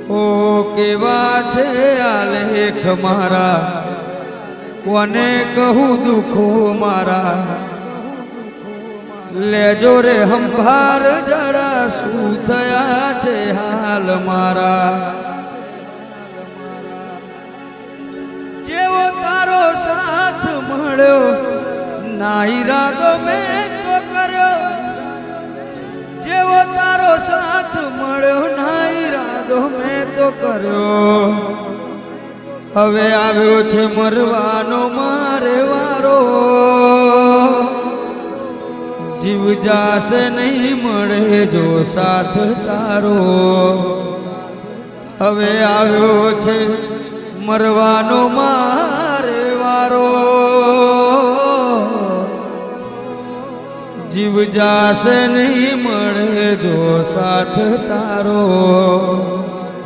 ઓ કેવા છે આ લેખ મારા, કોને કહું દુખો મારા, લેજો રે હંભાર જરા શું થયા છે હાલ મારા। જેવો તારો સાથ મળ્યો ના ઈરાદો મેં તો કર્યો, જેવો તારો સાથ મળ્યો ના ઈરાદો મેં તો કર્યો। હવે આવ્યો છે મરવાનો મારે વારો, જીવ જાશે નહીં મળે જો સાથ તારો। હવે આવ્યો છે મરવાનો મારે વારો, જીવ જાશે નહીં મળે જો સાથ તારો।